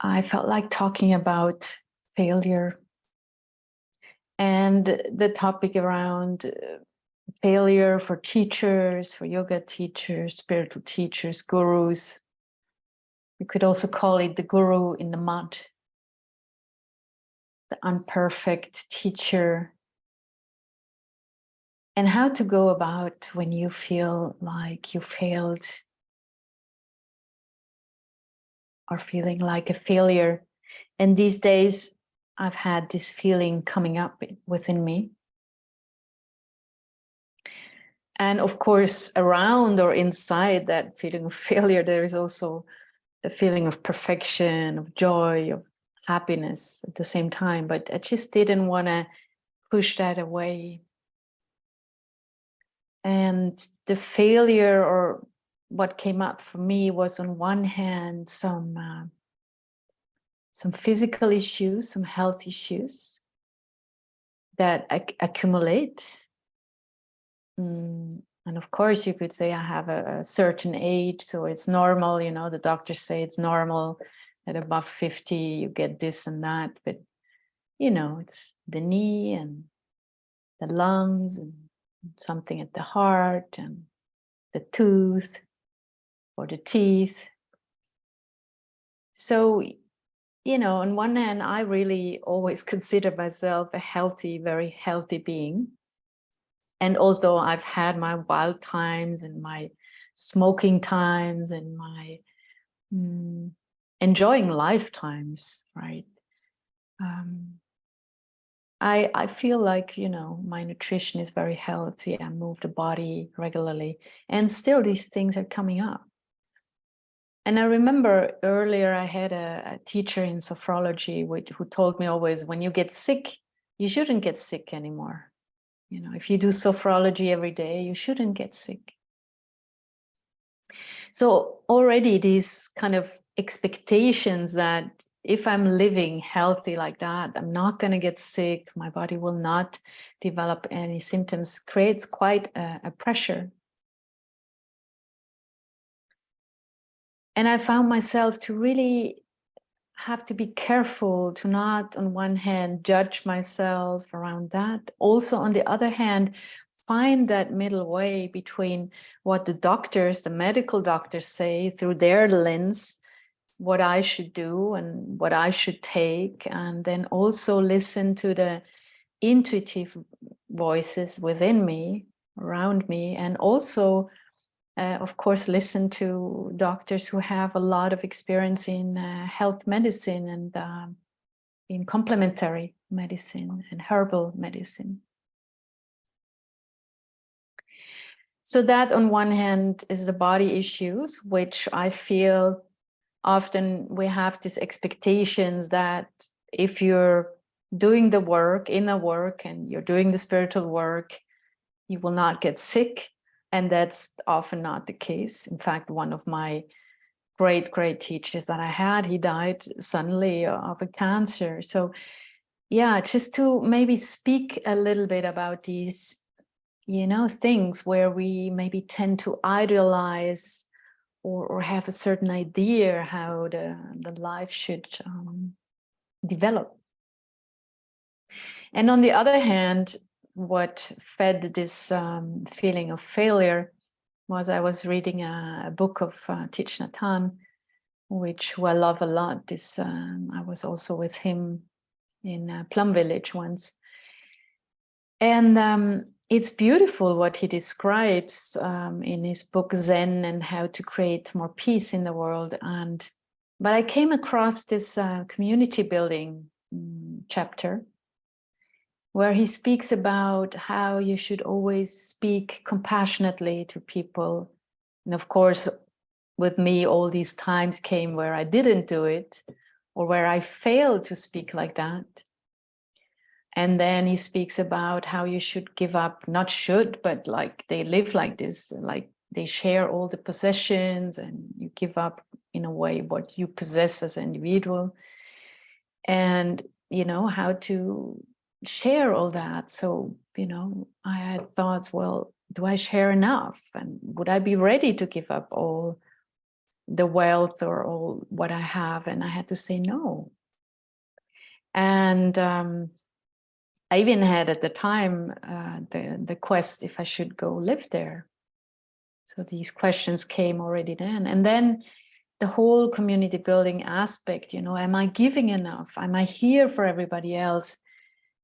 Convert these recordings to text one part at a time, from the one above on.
I felt like talking about failure and the topic around failure for teachers, for yoga teachers, spiritual teachers, gurus. We could also call it the guru in the mud, the imperfect teacher, and how to go about when you feel like you failed or feeling like a failure. And these days, I've had this feeling coming up within me. And of course, around or inside that feeling of failure, there is also the feeling of perfection, of joy, of happiness at the same time. But I just didn't want to push that away. And the failure, or what came up for me, was on one hand some physical issues, some health issues that accumulate. And of course, you could say I have a certain age, so it's normal. You know, the doctors say it's normal at above 50, you get this and that. But, you know, it's the knee and the lungs and something at the heart and the tooth or the teeth. So, you know, on one hand, I really always consider myself a healthy, very healthy being. And although I've had my wild times and my smoking times and my enjoying lifetimes, right? I feel like, you know, my nutrition is very healthy. I move the body regularly, and still these things are coming up. And I remember earlier I had a teacher in sophrology who told me always, when you get sick, you shouldn't get sick anymore. You know, if you do sophrology every day, you shouldn't get sick. So already these kind of expectations that if I'm living healthy like that, I'm not going to get sick, my body will not develop any symptoms, creates quite a pressure. And I found myself to really have to be careful to not, on one hand, judge myself around that. Also, on the other hand, find that middle way between what the doctors, the medical doctors say through their lens, what I should do and what I should take, and then also listen to the intuitive voices within me, around me, and also of course, listen to doctors who have a lot of experience in health medicine and in complementary medicine and herbal medicine. So that on one hand is the body issues, which I feel often we have these expectations that if you're doing the work, inner work, and you're doing the spiritual work, you will not get sick. And that's often not the case. In fact, one of my great teachers that I had, he died suddenly of a cancer. So yeah, just to maybe speak a little bit about these, you know, things where we maybe tend to idealize or have a certain idea how the life should develop. And on the other hand, what fed this feeling of failure was I was reading a book of Thich Nhat Hanh, who I love a lot. I was also with him in Plum Village once. And it's beautiful what he describes in his book Zen and how to create more peace in the world. But I came across this community building chapter where he speaks about how you should always speak compassionately to people. And of course, with me, all these times came where I didn't do it or where I failed to speak like that. And then he speaks about how you should give up, not should, but like they live like this, like they share all the possessions and you give up in a way what you possess as an individual. And, you know, how to share all that. So, you know, I had thoughts, well, do I share enough? And would I be ready to give up all the wealth or all what I have, and I had to say no. And I even had at the time the quest if I should go live there. So these questions came already then. And then the whole community building aspect, you know, am I giving enough? Am I here for everybody else?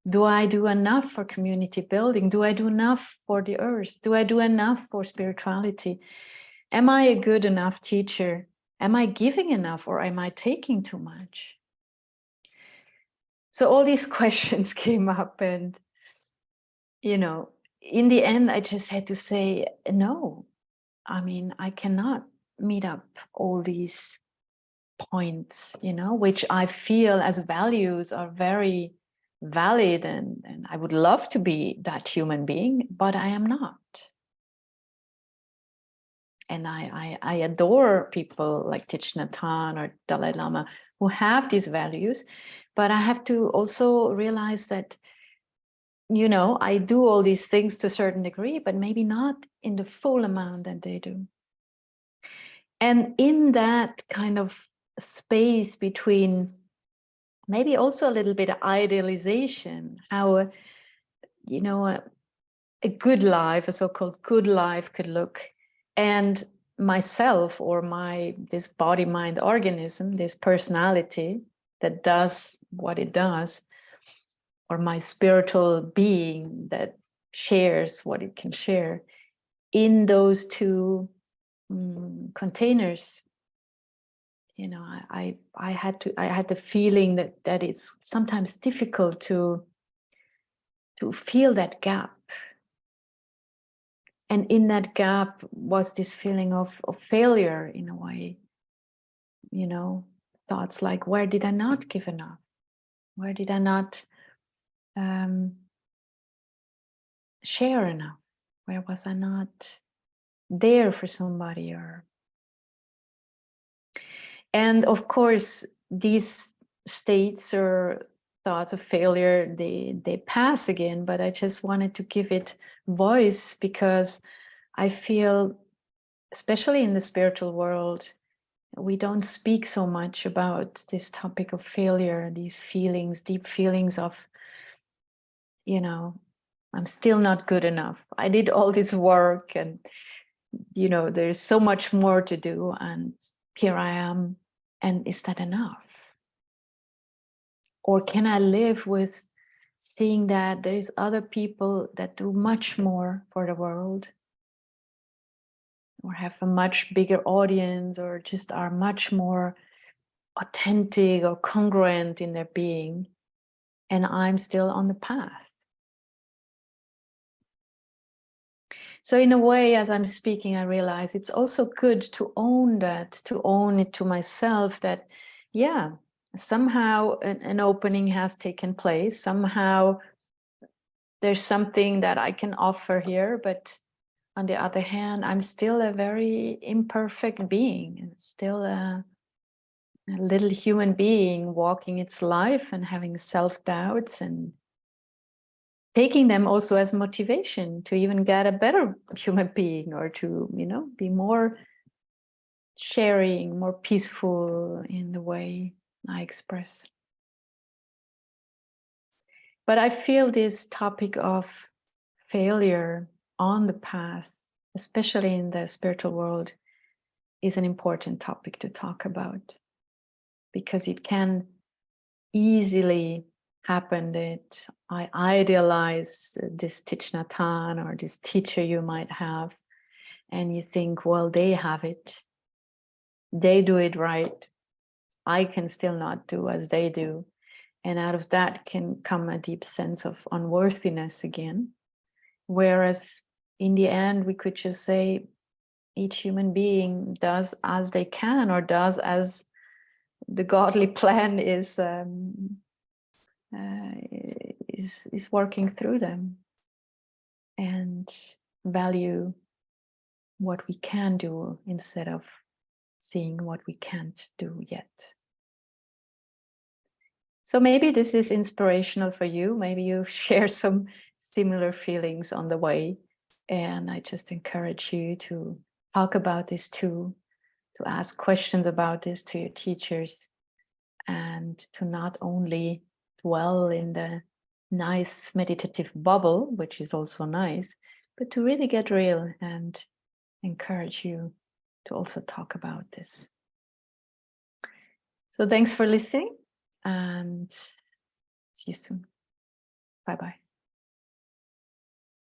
Do I do enough for community building? Do I do enough for the earth? Do I do enough for spirituality? Am I a good enough teacher? Am I giving enough, or am I taking too much? So all these questions came up, and, you know, in the end, I just had to say, no, I mean, I cannot meet up all these points, you know, which I feel as values are very valid, and I would love to be that human being, but I am not. And I adore people like Thich Nhat Hanh or Dalai Lama who have these values, but I have to also realize that, you know, I do all these things to a certain degree, but maybe not in the full amount that they do. And in that kind of space between maybe also a little bit of idealization, how, you know, a good life, a so-called good life could look, and myself, or this body mind organism, this personality that does what it does, or my spiritual being that shares what it can share, in those two containers, you know, I had the feeling that it's sometimes difficult to feel that gap. And in that gap was this feeling of failure in a way, you know, thoughts like, where did I not give enough? Where did I not share enough? Where was I not there for somebody? And of course, these states or thoughts of failure, they pass again, but I just wanted to give it voice, because I feel, especially in the spiritual world, we don't speak so much about this topic of failure, these feelings, deep feelings of, you know, I'm still not good enough. I did all this work, and, you know, there's so much more to do, and here I am. And is that enough? Or can I live with seeing that there's other people that do much more for the world, or have a much bigger audience, or just are much more authentic or congruent in their being, and I'm still on the path? So in a way, as I'm speaking, I realize it's also good to own that, to own it to myself, that, yeah, somehow an opening has taken place. Somehow there's something that I can offer here, but on the other hand, I'm still a very imperfect being, and still a little human being walking its life and having self-doubts, and taking them also as motivation to even get a better human being, or to, you know, be more sharing, more peaceful in the way I express. But I feel this topic of failure on the path, especially in the spiritual world, is an important topic to talk about, because it can easily happen that I idealize this Thich Nhat Hanh or this teacher you might have, and you think, well, they have it, they do it right, I can still not do as they do. And out of that can come a deep sense of unworthiness again. Whereas in the end, we could just say each human being does as they can, or does as the godly plan is working through them, and value what we can do instead of seeing what we can't do yet. So maybe this is inspirational for you. Maybe you share some similar feelings on the way, and I just encourage you to talk about this too, to ask questions about this to your teachers, and to not only dwell in the nice meditative bubble, which is also nice, but to really get real and encourage you to also talk about this. So thanks for listening, and see you soon. Bye-bye.